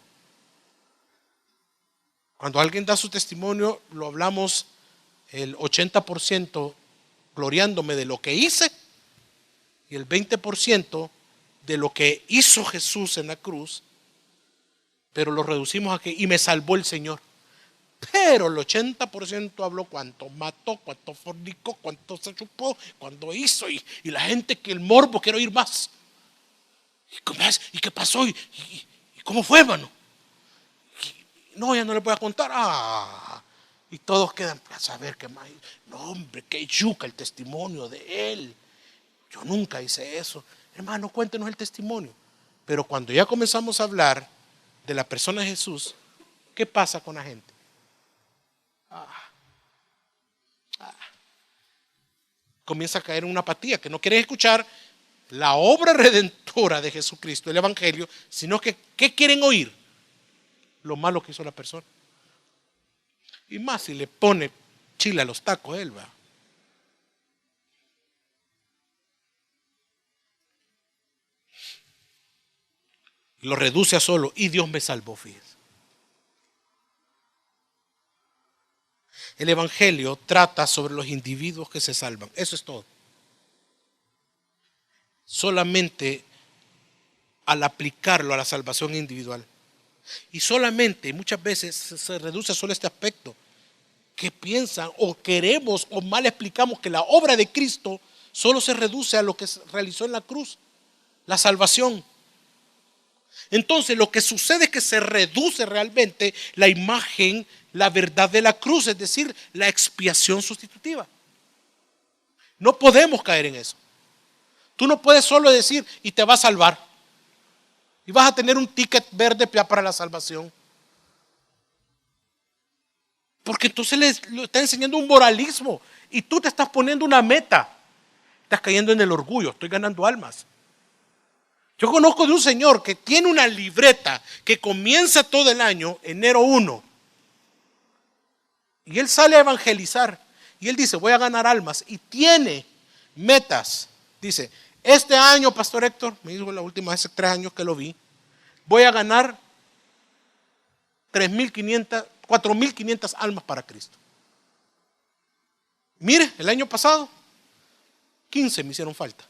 A: Cuando alguien da su testimonio, lo hablamos el 80% gloriándome de lo que hice y el 20% de lo que hizo Jesús en la cruz, pero lo reducimos a que y me salvó el Señor. Pero el 80% habló cuánto mató, cuánto fornicó, cuánto se chupó, cuánto hizo y la gente que el morbo quiere oír más. ¿Y qué pasó? ¿Y cómo fue, hermano? No, ya no le voy a contar. Y todos quedan para saber qué más. No, hombre, qué yuca el testimonio de él. Yo nunca hice eso. Hermano, cuéntenos el testimonio. Pero cuando ya comenzamos a hablar de la persona de Jesús, ¿qué pasa con la gente? Comienza a caer en una apatía, que no quieren escuchar la obra redentora de Jesucristo, el evangelio, sino que ¿qué quieren oír? Lo malo que hizo la persona. Y más si le pone chile a los tacos, él va. Lo reduce a solo, y Dios me salvó, fíjese. El evangelio trata sobre los individuos que se salvan. Eso es todo. Solamente al aplicarlo a la salvación individual. Y solamente muchas veces se reduce solo este aspecto. Que piensan o queremos o mal explicamos que la obra de Cristo solo se reduce a lo que se realizó en la cruz, la salvación. Entonces lo que sucede es que se reduce realmente la imagen, la verdad de la cruz, es decir, la expiación sustitutiva. No podemos caer en eso. Tú no puedes solo decir y te va a salvar y vas a tener un ticket verde para la salvación. Porque entonces le está enseñando un moralismo y tú te estás poniendo una meta. Estás cayendo en el orgullo, estoy ganando almas. Yo conozco de un señor que tiene una libreta que comienza todo el año, enero 1. Y él sale a evangelizar. Y él dice, voy a ganar almas. Y tiene metas. Dice, este año, Pastor Héctor, me dijo la última vez, 3 años que lo vi, voy a ganar 4.500 almas para Cristo. Mire, el año pasado, 15 me hicieron falta.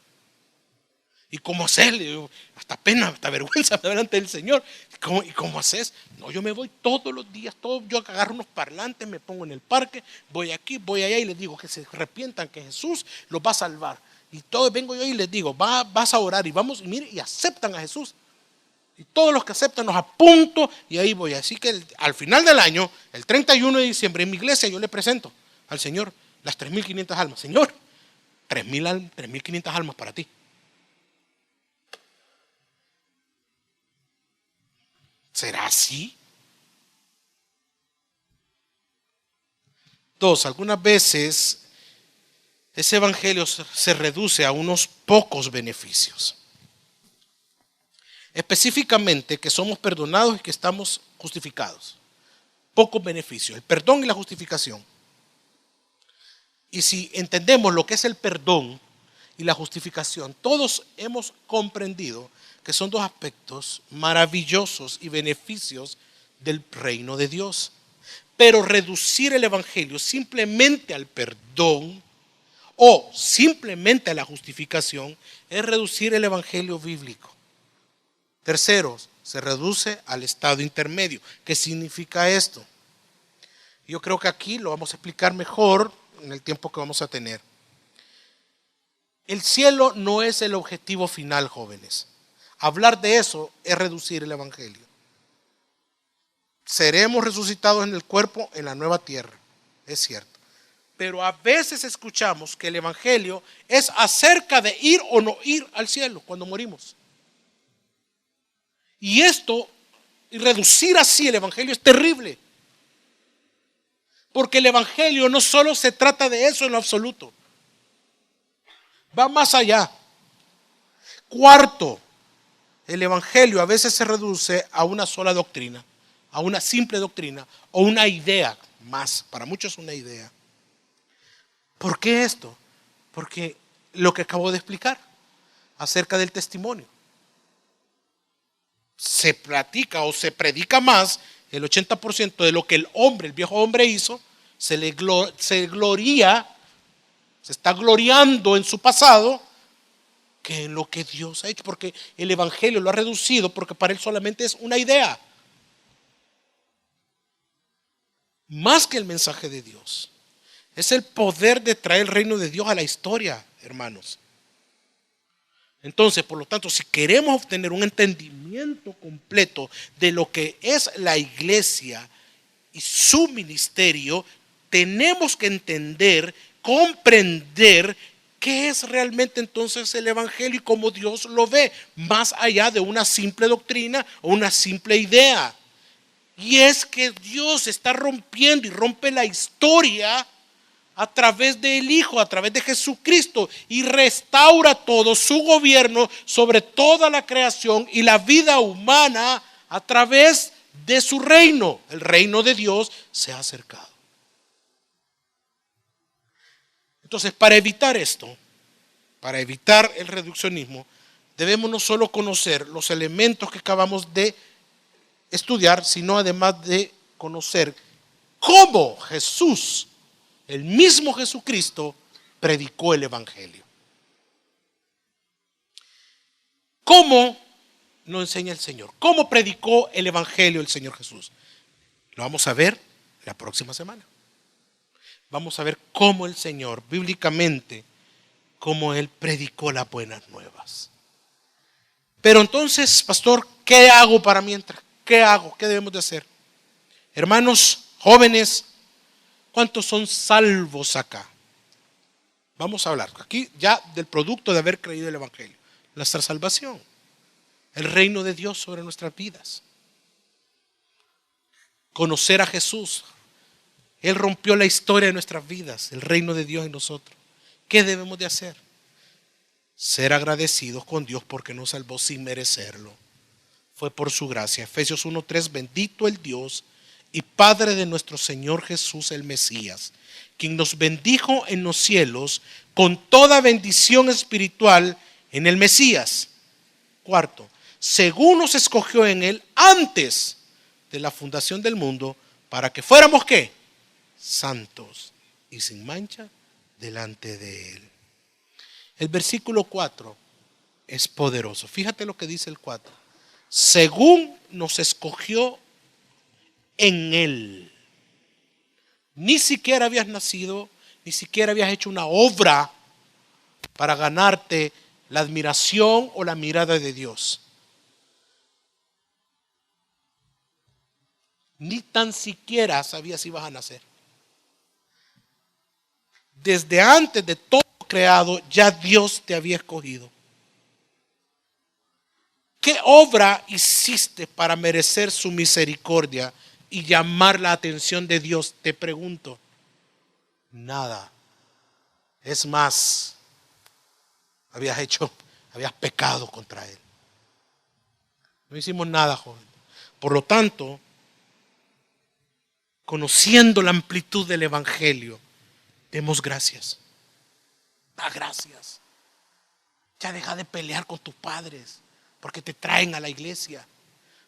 A: ¿Y cómo hacer? Le digo, hasta pena, hasta vergüenza delante del Señor. ¿Y cómo haces? No, yo me voy todos los días, yo agarro unos parlantes, me pongo en el parque, voy aquí, voy allá y les digo que se arrepientan, que Jesús los va a salvar. Y todos vengo yo y les digo, vas a orar y vamos, y mire, y aceptan a Jesús. Y todos los que aceptan los apunto y ahí voy. Así que al final del año, el 31 de diciembre, en mi iglesia yo le presento al Señor las 3.500 almas. Señor, 3.500 almas para ti. ¿Será así? 2, algunas veces ese evangelio se reduce a unos pocos beneficios. Específicamente que somos perdonados y que estamos justificados. Pocos beneficios, el perdón y la justificación. Y si entendemos lo que es el perdón y la justificación, todos hemos comprendido que son dos aspectos maravillosos y beneficios del reino de Dios. Pero reducir el evangelio simplemente al perdón o simplemente a la justificación es reducir el evangelio bíblico. Tercero, se reduce al estado intermedio. ¿Qué significa esto? Yo creo que aquí lo vamos a explicar mejor en el tiempo que vamos a tener. El cielo no es el objetivo final, jóvenes. Hablar de eso es reducir el evangelio. Seremos resucitados en el cuerpo en la nueva tierra, es cierto. Pero a veces escuchamos que el evangelio es acerca de ir o no ir al cielo cuando morimos. Y esto, y reducir así el evangelio es terrible. Porque el evangelio no solo se trata de eso en lo absoluto. Va más allá. Cuarto, el evangelio a veces se reduce a una sola doctrina, a una simple doctrina o una idea más. Para muchos es una idea. ¿Por qué esto? Porque lo que acabo de explicar acerca del testimonio. Se platica o se predica más el 80% de lo que el viejo hombre hizo, se está gloriando en su pasado que en lo que Dios ha hecho, porque el evangelio lo ha reducido porque para él solamente es una idea, más que el mensaje de Dios. Es el poder de traer el reino de Dios a la historia, hermanos. Entonces, por lo tanto, si queremos obtener un entendimiento completo de lo que es la iglesia y su ministerio, tenemos que entender, comprender qué es realmente entonces el evangelio y cómo Dios lo ve, más allá de una simple doctrina o una simple idea. Y es que Dios está rompiendo y rompe la historia a través del Hijo, a través de Jesucristo, y restaura todo su gobierno sobre toda la creación y la vida humana a través de su reino. El reino de Dios se ha acercado. Entonces, para evitar esto, para evitar el reduccionismo, debemos no solo conocer los elementos que acabamos de estudiar, sino además de conocer cómo Jesús, el mismo Jesucristo, predicó el evangelio. ¿Cómo nos enseña el Señor? ¿Cómo predicó el evangelio el Señor Jesús? Lo vamos a ver la próxima semana. Vamos a ver cómo el Señor, bíblicamente, cómo Él predicó las buenas nuevas. Pero entonces, pastor, ¿qué hago para mientras? ¿Qué hago? ¿Qué debemos de hacer? Hermanos, jóvenes, ¿cuántos son salvos acá? Vamos a hablar aquí ya del producto de haber creído el evangelio. Nuestra salvación, el reino de Dios sobre nuestras vidas. Conocer a Jesús. Él rompió la historia de nuestras vidas, el reino de Dios en nosotros. ¿Qué debemos de hacer? Ser agradecidos con Dios porque nos salvó sin merecerlo. Fue por su gracia. Efesios 1:3, bendito el Dios y Padre de nuestro Señor Jesús el Mesías, quien nos bendijo en los cielos con toda bendición espiritual en el Mesías. Cuarto, según nos escogió en Él antes de la fundación del mundo, para que fuéramos ¿qué? Santos y sin mancha delante de Él. El versículo 4 es poderoso. Fíjate lo que dice el 4. Según nos escogió en Él. Ni siquiera habías nacido, ni siquiera habías hecho una obra para ganarte la admiración o la mirada de Dios. Ni tan siquiera sabías si ibas a nacer. Desde antes de todo creado, ya Dios te había escogido. ¿Qué obra hiciste para merecer su misericordia y llamar la atención de Dios? Te pregunto. Nada. Es más, habías pecado contra Él. No hicimos nada, joven. Por lo tanto, conociendo la amplitud del Evangelio, demos gracias. Da gracias. Ya deja de pelear con tus padres porque te traen a la iglesia,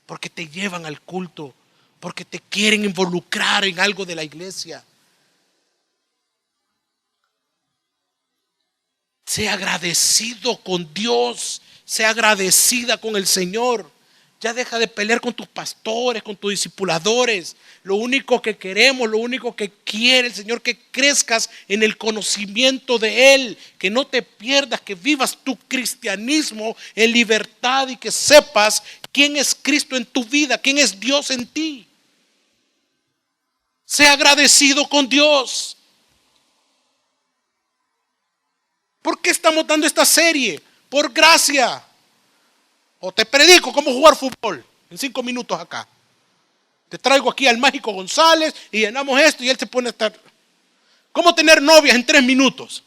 A: porque te llevan al culto, porque te quieren involucrar en algo de la iglesia. Sea agradecido con Dios, sea agradecida con el Señor. Ya deja de pelear con tus pastores, con tus discipuladores. Lo único que queremos, lo único que quiere el Señor, que crezcas en el conocimiento de Él, que no te pierdas, que vivas tu cristianismo en libertad y que sepas quién es Cristo en tu vida, quién es Dios en ti. Sea agradecido con Dios. ¿Por qué estamos dando esta serie? Por gracia. O te predico cómo jugar fútbol en 5 minutos acá. Te traigo aquí al Mágico González y llenamos esto y él se pone a estar. ¿Cómo tener novias en 3 minutos?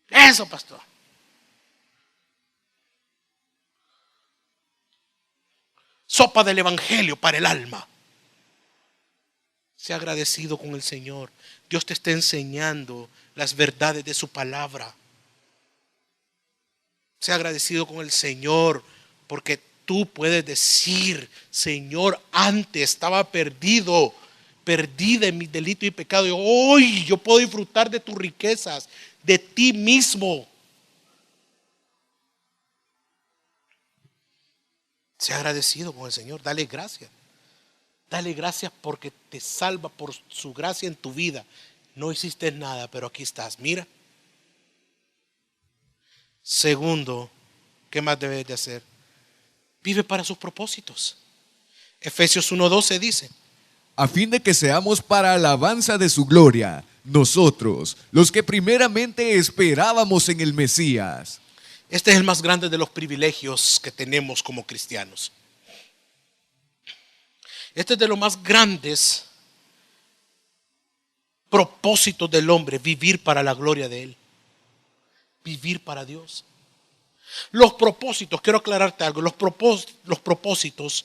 A: Eso, pastor. Sopa del Evangelio para el alma. Sea agradecido con el Señor. Dios te está enseñando las verdades de su palabra. Sea agradecido con el Señor, porque tú puedes decir: Señor, antes estaba perdida en mis delitos y pecados, y hoy yo puedo disfrutar de tus riquezas, de ti mismo. Sea agradecido con el Señor, dale gracias. Dale gracias porque te salva por su gracia en tu vida. No hiciste nada, pero aquí estás. Mira. Segundo, ¿qué más debes de hacer? Vive para sus propósitos. Efesios 1:12 dice:
B: a fin de que seamos para alabanza de su gloria, nosotros, los que primeramente esperábamos en el Mesías.
A: este es el más grande de los privilegios que tenemos como cristianos. Este es de los más grandes propósitos del hombre: vivir para la gloria de Él. Vivir para Dios. Los propósitos, quiero aclararte algo, los propósitos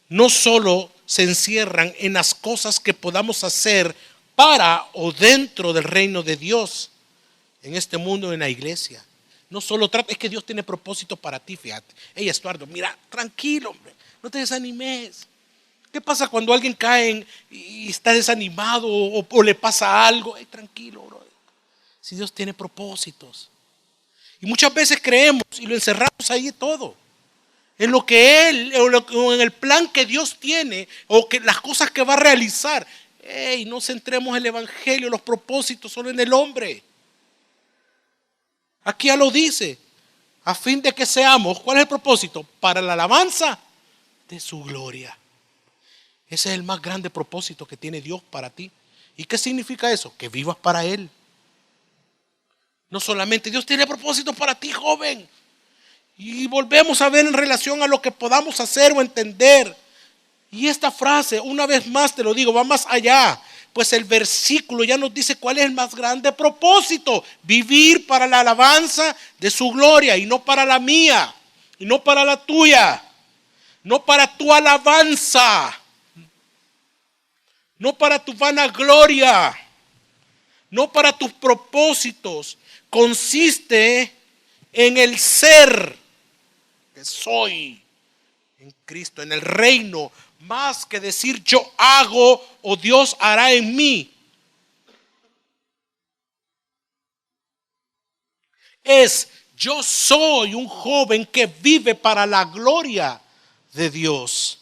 A: no solo se encierran en las cosas que podamos hacer para o dentro del reino de Dios, en este mundo, en la iglesia. No solo trata, es que Dios tiene propósito para ti, fíjate. Hey, Estuardo, mira, tranquilo, hombre, no te desanimes. ¿Qué pasa cuando alguien cae y está desanimado o le pasa algo? Hey, tranquilo, bro. Si Dios tiene propósitos. Y muchas veces creemos y lo encerramos ahí todo. En lo que Él, o en el plan que Dios tiene, o que las cosas que va a realizar. Hey, no centremos el evangelio, los propósitos solo en el hombre. Aquí ya lo dice, a fin de que seamos, ¿cuál es el propósito? Para la alabanza de su gloria. Ese es el más grande propósito que tiene Dios para ti. ¿Y qué significa eso? Que vivas para Él. No solamente Dios tiene propósitos para ti, joven. Y volvemos a ver en relación a lo que podamos hacer o entender. Y esta frase, una vez más te lo digo, va más allá. Pues el versículo ya nos dice cuál es el más grande propósito: vivir para la alabanza de su gloria y no para la mía, y no para la tuya, no para tu alabanza, no para tu vanagloria, no para tus propósitos. Consiste en el ser que soy en Cristo, en el reino, más que decir yo hago o Dios hará en mí. Es yo soy un joven que vive para la gloria de Dios,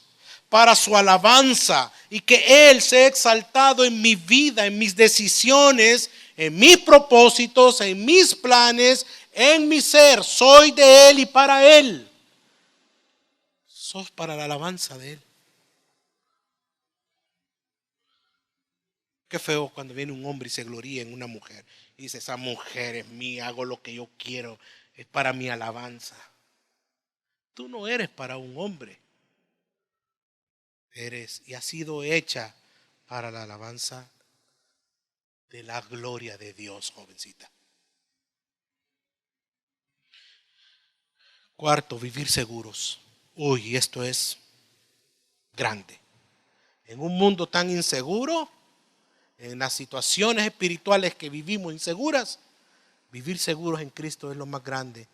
A: para su alabanza, y que Él sea exaltado en mi vida, en mis decisiones, en mis propósitos, en mis planes, en mi ser. Soy de Él y para Él. Sos para la alabanza de Él. Qué feo cuando viene un hombre y se gloría en una mujer y dice: esa mujer es mía, hago lo que yo quiero, es para mi alabanza. Tú no eres para un hombre, eres y has sido hecha para la alabanza de la gloria de Dios, jovencita. Cuarto, vivir seguros. Uy, esto es grande. En un mundo tan inseguro, en las situaciones espirituales que vivimos inseguras, vivir seguros en Cristo es lo más grande.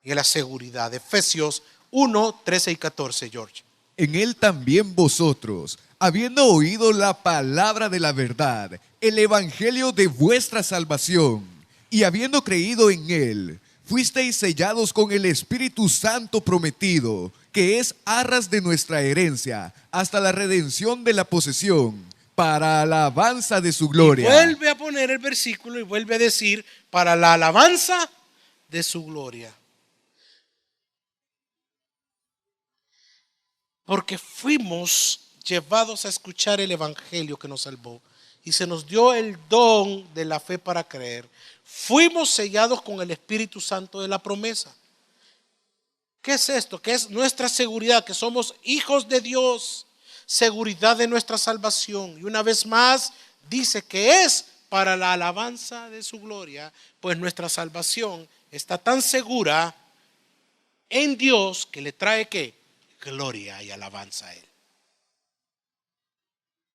A: Y es la seguridad. Efesios 1, 13 y 14, George.
B: En él también vosotros, habiendo oído la palabra de la verdad, el evangelio de vuestra salvación, y habiendo creído en él, fuisteis sellados con el Espíritu Santo prometido, que es arras de nuestra herencia, hasta la redención de la posesión, para alabanza de su gloria.
A: Y vuelve a poner el versículo y vuelve a decir, para la alabanza de su gloria. Porque fuimos llevados a escuchar el evangelio que nos salvó y se nos dio el don de la fe para creer. Fuimos sellados con el Espíritu Santo de la promesa. ¿Qué es esto? ¿Qué es nuestra seguridad? Que somos hijos de Dios, seguridad de nuestra salvación. Y una vez más dice que es para la alabanza de su gloria, pues nuestra salvación está tan segura en Dios que le trae ¿qué? Gloria y alabanza a Él.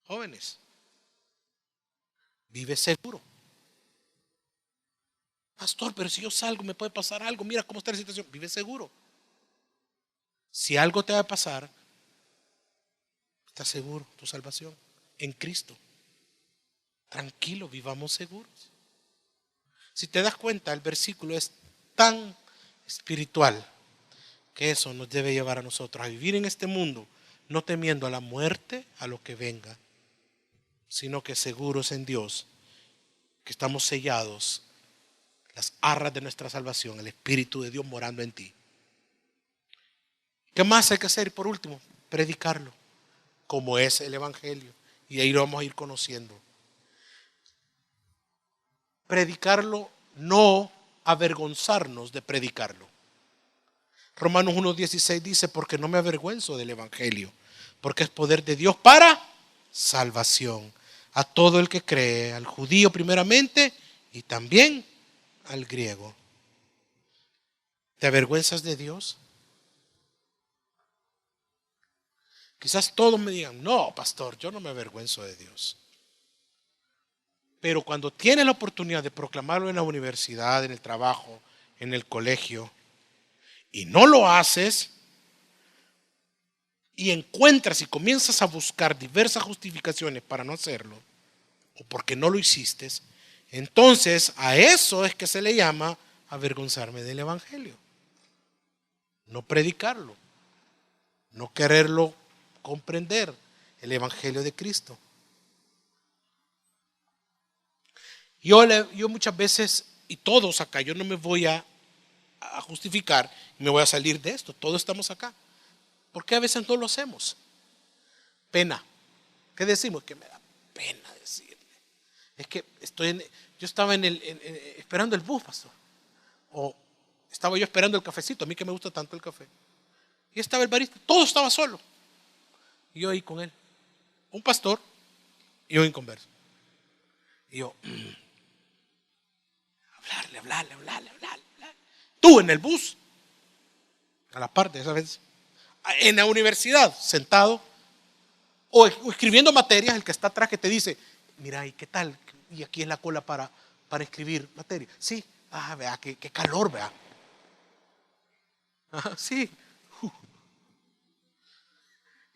A: Jóvenes, vive seguro. Pastor, pero si yo salgo me puede pasar algo. Mira cómo está la situación. Vive seguro. Si algo te va a pasar, estás seguro, tu salvación en Cristo. Tranquilo, vivamos seguros. Si te das cuenta, el versículo es tan espiritual que eso nos debe llevar a nosotros a vivir en este mundo, no temiendo a la muerte, a lo que venga, sino que seguros en Dios, que estamos sellados, las arras de nuestra salvación, el Espíritu de Dios morando en ti. ¿Qué más hay que hacer? Por último, predicarlo, como es el Evangelio, y ahí lo vamos a ir conociendo. Predicarlo, no avergonzarnos de predicarlo. Romanos 1:16 dice, porque no me avergüenzo del Evangelio, porque es poder de Dios para salvación a todo el que cree, al judío primeramente y también al griego. ¿Te avergüenzas de Dios? Quizás todos me digan, no, pastor, yo no me avergüenzo de Dios. Pero cuando tienes la oportunidad de proclamarlo en la universidad, en el trabajo, en el colegio, y no lo haces, y encuentras y comienzas a buscar diversas justificaciones para no hacerlo, o porque no lo hiciste, entonces a eso es que se le llama avergonzarme del Evangelio. No predicarlo, no quererlo comprender, el Evangelio de Cristo. Yo muchas veces, y todos acá, yo no me voy a justificar, me voy a salir de esto, todos estamos acá. ¿Por qué a veces no lo hacemos? Pena. ¿Qué decimos? Que me da pena decirle. Es que yo estaba esperando el bus, pastor. O estaba yo esperando el cafecito, a mí que me gusta tanto el café. Y estaba el barista, todo estaba solo. Y yo ahí con él, un pastor y yo en converso. Y yo, hablarle. Tú en el bus, a la parte, ¿sabes? En la universidad, sentado, o escribiendo materias, el que está atrás que te dice, mira, ¿y qué tal? Y aquí es la cola para escribir materia. Sí, vea, qué calor, vea. Sí.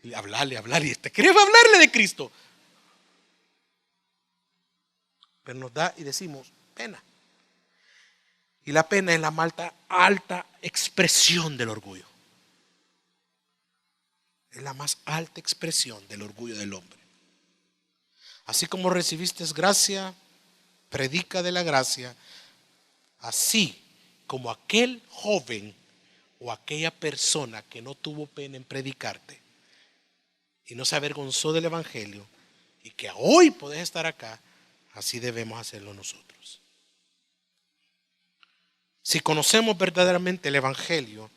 A: Y hablarle, y queremos hablarle de Cristo. Pero nos da y decimos, pena. Y la pena es la más alta expresión del orgullo. Es la más alta expresión del orgullo del hombre. Así como recibiste gracia, predica de la gracia. Así como aquel joven o aquella persona que no tuvo pena en predicarte y no se avergonzó del Evangelio y que hoy podés estar acá, así debemos hacerlo nosotros. Si conocemos verdaderamente el Evangelio,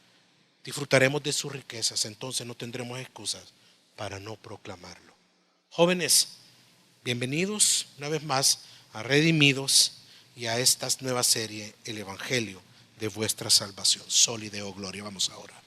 A: disfrutaremos de sus riquezas, entonces no tendremos excusas para no proclamarlo. Jóvenes, bienvenidos una vez más a Redimidos y a esta nueva serie, el Evangelio de vuestra salvación. Sol y Deo Gloria. Vamos ahora.